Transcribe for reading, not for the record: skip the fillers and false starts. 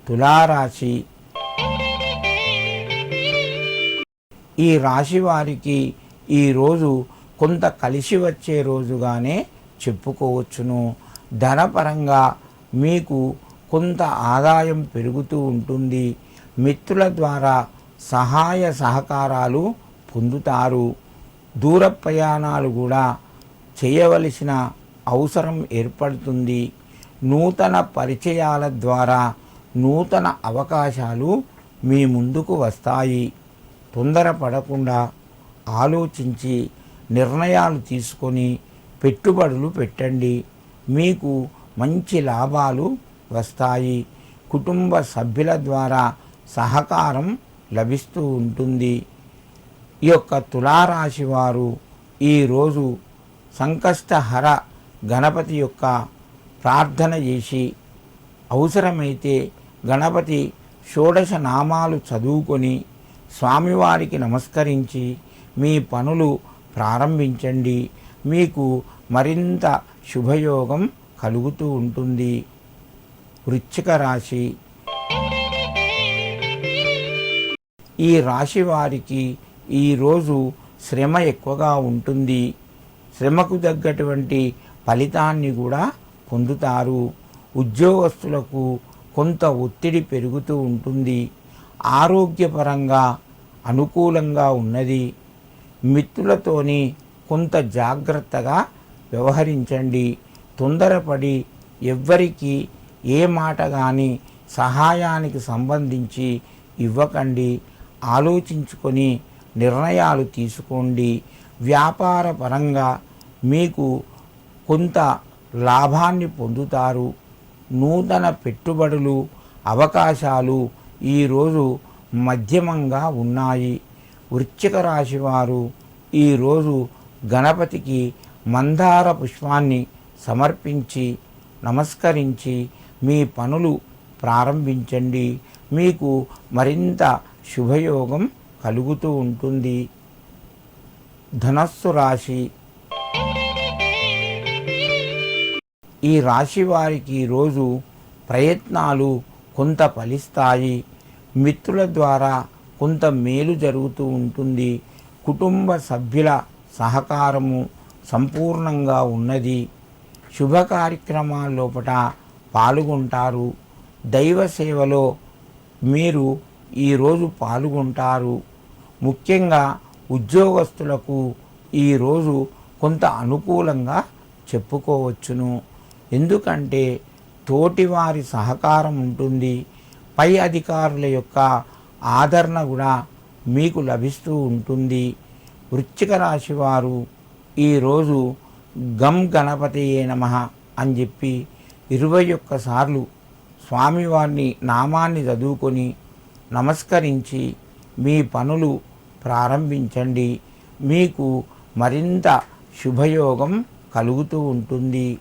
తులారాశి. ఈ రాశి వారికి ఈరోజు కొంత కలిసి వచ్చే రోజుగానే చెప్పుకోవచ్చును. ధనపరంగా మీకు కొంత ఆదాయం పెరుగుతూ ఉంటుంది. మిత్రుల ద్వారా సహాయ సహకారాలు పొందుతారు. దూర ప్రయాణాలు కూడా చేయవలసిన అవసరం ఏర్పడుతుంది. నూతన పరిచయాల ద్వారా నూతన అవకాశాలు మీ ముందుకు వస్తాయి. తొందరపడకుండా ఆలోచించి నిర్ణయాలు తీసుకొని పెట్టుబడులు పెట్టండి. మీకు మంచి లాభాలు వస్తాయి. కుటుంబ సభ్యుల ద్వారా సహకారం లభిస్తూ ఉంటుంది. ఈ యొక్క తులారాశి వారు ఈరోజు సంకష్టహర గణపతి యొక్క ప్రార్థన చేసి అవసరమైతే గణపతి షోడశ నామాలు చదువుకొని స్వామివారికి నమస్కరించి మీ పనులు ప్రారంభించండి. మీకు మరింత శుభయోగం కలుగుతూ ఉంటుంది. వృశ్చిక రాశి. ఈ రాశి వారికి ఈరోజు శ్రమ ఎక్కువగా ఉంటుంది. శ్రమకు తగ్గటువంటి ఫలితాన్ని కూడా పొందుతారు. ఉద్యోగస్తులకు కొంత ఒత్తిడి పెరుగుతూ ఉంటుంది. ఆరోగ్యపరంగా అనుకూలంగా ఉన్నది. మిత్రులతోని కొంత జాగ్రత్తగా వ్యవహరించండి. తొందరపడి ఎవ్వరికి ఏ మాట కానీ సహాయానికి సంబంధించి ఇవ్వకండి. ఆలోచించుకొని నిర్ణయాలు తీసుకోండి. వ్యాపార పరంగా మీకు కొంత లాభాన్ని పొందుతారు. నూతన పెట్టుబడులు అవకాశాలు ఈరోజు మధ్యమంగా ఉన్నాయి. వృశ్చిక రాశి వారు ఈరోజు గణపతికి మందార పుష్పాన్ని సమర్పించి నమస్కరించి మీ పనులు ప్రారంభించండి. మీకు మరింత శుభయోగం కలుగుతూ ఉంటుంది. ధనస్సు రాశి. ఈ రాశి వారికి ఈరోజు ప్రయత్నాలు కొంత ఫలిస్తాయి. మిత్రుల ద్వారా కొంత మేలు జరుగుతూ ఉంటుంది. కుటుంబ సభ్యుల సహకారము సంపూర్ణంగా ఉన్నది. శుభ కార్యక్రమాల్లోపట పాల్గొంటారు. దైవ సేవలో మీరు ఈరోజు పాల్గొంటారు. ముఖ్యంగా ఉద్యోగస్తులకు ఈరోజు కొంత అనుకూలంగా చెప్పుకోవచ్చును. ఎందుకంటే తోటివారి సహకారం ఉంటుంది. పై అధికారుల యొక్క ఆదరణ కూడా మీకు లభిస్తూ ఉంటుంది. వృశ్చిక రాశి వారు ఈరోజు గం గణపతియే నమః అని చెప్పి 21 సార్లు స్వామివారిని నామాన్ని చదువుకొని నమస్కరించి మీ పనులు ప్రారంభించండి. మీకు మరింత శుభయోగం కలుగుతూ ఉంటుంది.